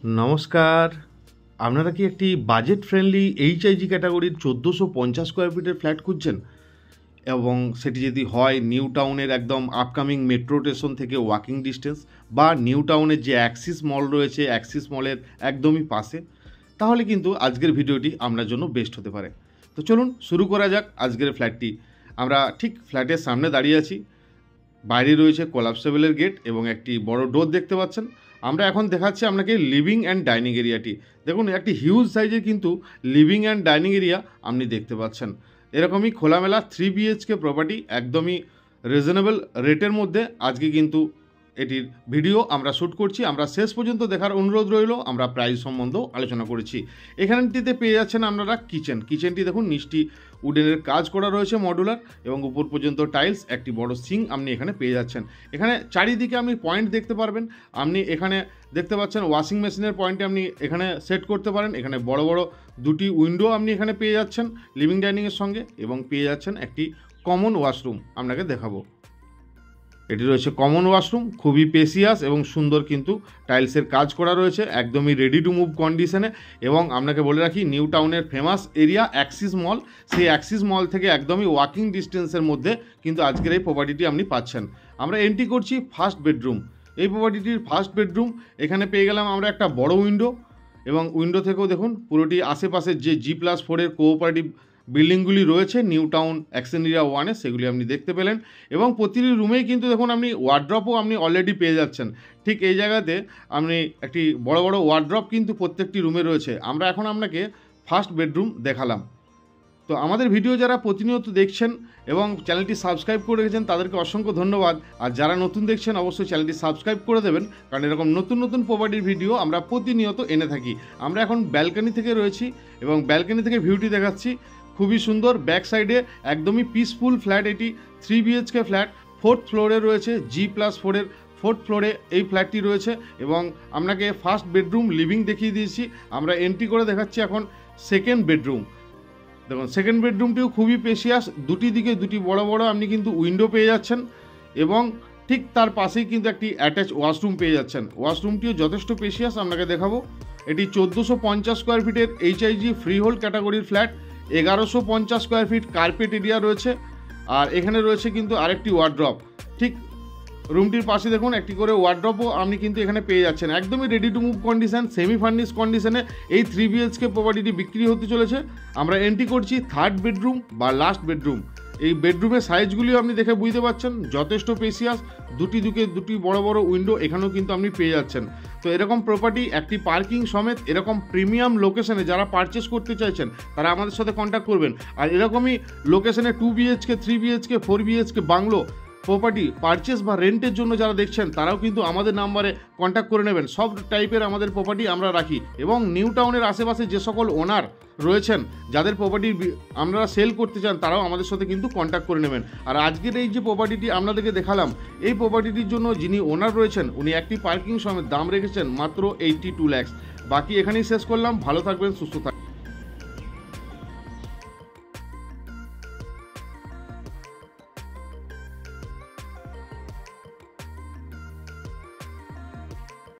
नमस्कार। আপনারা কি একটি বাজেট ফ্রেন্ডলি এইচআইজি ক্যাটাগরির 1450 স্কোয়ার ফিটের ফ্ল্যাট খুঁজছেন এবং সেটি যদি হয় নিউ টাউনের একদম আপকামিং মেট্রো স্টেশন থেকে ওয়াকিং ডিস্টেন্স বা নিউ টাউনের যে অ্যাক্সিস মল রয়েছে অ্যাক্সিস মলের একদমই পাশে, তাহলে কিন্তু আজকের ভিডিওটি আপনার জন্য বেস্ট হতে পারে। তো চলুন শুরু করা যাক আজকের ফ্ল্যাটটি। আমরা ঠিক ফ্ল্যাটের সামনে দাঁড়িয়ে আছি। বাইরে রয়েছে কোলাপসেবলের গেট এবং একটি বড় ডোর দেখতে পাচ্ছেন। আমরা এখন দেখাচ্ছি আপনাকে লিভিং অ্যান্ড ডাইনিং এরিয়াটি। দেখুন একটি হিউজ সাইজের কিন্তু লিভিং অ্যান্ড ডাইনিং এরিয়া আপনি দেখতে পাচ্ছেন। এরকমই খোলামেলা 3 BHK প্রপার্টি একদমই রিজনেবল রেটের মধ্যে আজকে কিন্তু এটির ভিডিও আমরা শ্যুট করছি। আমরা শেষ পর্যন্ত দেখার অনুরোধ রইল। আমরা প্রাইস সম্বন্ধেও আলোচনা করেছি। এখানটিতে পেয়ে যাচ্ছেন আপনারা কিচেনটি দেখুন নিচটি উডেনের কাজ করা রয়েছে মডুলার এবং উপর পর্যন্ত টাইলস, একটি বড় সিঙ্ক আপনি এখানে পেয়ে যাচ্ছেন। এখানে চারিদিকে আপনি পয়েন্ট দেখতে পারবেন। আপনি এখানে দেখতে পাচ্ছেন ওয়াশিং মেশিনের পয়েন্টে আপনি এখানে সেট করতে পারেন। এখানে বড় বড় দুটি উইন্ডো আপনি এখানে পেয়ে যাচ্ছেন লিভিং ডাইনিংয়ের সঙ্গে এবং পেয়ে যাচ্ছেন একটি কমন ওয়াশরুম। আপনাকে দেখাবো, এটি রয়েছে কমন ওয়াশরুম, খুবই পেসিয়াস এবং সুন্দর কিন্তু টাইলসের কাজ করা রয়েছে, একদমই রেডি টু মুভ কন্ডিশনে। এবং আপনাকে বলে রাখি নিউ টাউনের ফেমাস এরিয়া অ্যাক্সিস মল, সেই অ্যাক্সিস মল থেকে একদমই ওয়াকিং ডিস্টেন্সের মধ্যে কিন্তু আজকের এই প্রপার্টিটি আপনি পাচ্ছেন। আমরা এন্ট্রি করছি ফার্স্ট বেডরুম। এই প্রপার্টিটির ফার্স্ট বেডরুম এখানে পেয়ে গেলাম আমরা একটা বড় উইন্ডো এবং উইন্ডো থেকেও দেখুন পুরোটি আশেপাশের যে G+4-এর কোঅপারেটিভ বিল্ডিংগুলি রয়েছে নিউ টাউন অ্যাকশন এরিয়া 1-এ, সেগুলি আপনি দেখতে পেলেন। এবং প্রতিটি রুমেই কিন্তু দেখুন আপনি ওয়ার্ড্রপও আপনি অলরেডি পেয়ে যাচ্ছেন। ঠিক এই জায়গাতে আপনি একটি বড় বড় ওয়ার্ড্রপ কিন্তু প্রত্যেকটি রুমে রয়েছে। আমরা এখন আপনাকে ফার্স্ট বেডরুম দেখালাম। তো আমাদের ভিডিও যারা প্রতিনিয়ত দেখছেন এবং চ্যানেলটি সাবস্ক্রাইব করে রেখেছেন তাদেরকে অসংখ্য ধন্যবাদ। আর যারা নতুন দেখছেন অবশ্যই চ্যানেলটি সাবস্ক্রাইব করে দেবেন, কারণ এরকম নতুন নতুন প্রপার্টির ভিডিও আমরা প্রতিনিয়ত এনে থাকি। আমরা এখন ব্যালকনি থেকে রয়েছি এবং ব্যালকনি থেকে ভিউটি দেখাচ্ছি। খুবই সুন্দর, ব্যাক সাইডে একদমই পিসফুল ফ্ল্যাট। এটি 3 BHK ফ্ল্যাট, 4th ফ্লোরে রয়েছে, G+4-এর 4th ফ্লোরে এই ফ্ল্যাটটি রয়েছে। এবং আপনাকে ফার্স্ট বেডরুম লিভিং দেখিয়ে দিয়েছি। আমরা এন্ট্রি করে দেখাচ্ছি এখন সেকেন্ড বেডরুম। দেখুন সেকেন্ড বেডরুমটিও খুবই পেশিয়াস, দুটি দিকে দুটি বড় বড় আপনি কিন্তু উইন্ডো পেয়ে যাচ্ছেন এবং ঠিক তার পাশেই কিন্তু একটি অ্যাটাচ ওয়াশরুম পেয়ে যাচ্ছেন। ওয়াশরুমটিও যথেষ্ট পেশিয়াস, আপনাকে দেখাবো। এটি 1450 স্কোয়ার ফিটের এইচআইজি ফ্রি হোল্ড ক্যাটাগরির flat. 1150 square feet carpet area রয়েছে। আর এখানে রয়েছে কিন্তু আরেকটি ওয়ার্ড্রপ। ঠিক রুমটির পাশে দেখুন একটি করে ওয়ার্ড্রপও আপনি কিন্তু এখানে পেয়ে যাচ্ছেন। একদমই ready to move condition, semi furnish কন্ডিশনে এই 3 BHK প্রপার্টিটি বিক্রি হতে চলেছে। আমরা এন্ট্রি করছি থার্ড বেডরুম বা লাস্ট বেডরুম। এই বেডরুমের সাইজগুলিও আপনি দেখে বুঝতে পারছেন, যথেষ্ট পেশিয়াস, দুটি বড় বড় উইন্ডো এখানেও কিন্তু আপনি পেয়ে যাচ্ছেন। তো এরকম প্রপার্টি একটি পার্কিং সমেত এরকম প্রিমিয়াম লোকেশনে যারা পারচেস করতে চাইছেন তারা আমাদের সাথে কন্ট্যাক্ট করবেন। আর এরকমই লোকেশনে 2 BHK, 3 BHK, 4 BHK bungalow property purchase বা রেন্টের জন্য যারা দেখছেন তারাও কিন্তু আমাদের নাম্বারে কন্ট্যাক্ট করে নেবেন। সব টাইপের আমাদের প্রপার্টি আমরা রাখি এবং নিউ টাউনের আশেপাশে যে সকল ওনার রয়েছেন যাদের প্রপার্টি আমরা সেল করতে চান তারাও আমাদের সাথে কিন্তু কন্ট্যাক্ট করে নেবেন। আর আজকের এই যে প্রপার্টিটি আপনাদেরকে দেখালাম, এই প্রপার্টিটির জন্য যিনি ওনার রয়েছেন উনি একটি পার্কিং সমেত দাম রেখেছেন মাত্র 82 লাখ। বাকি এখানেই শেষ করলাম। ভালো থাকবেন, সুস্থ থাকবেন।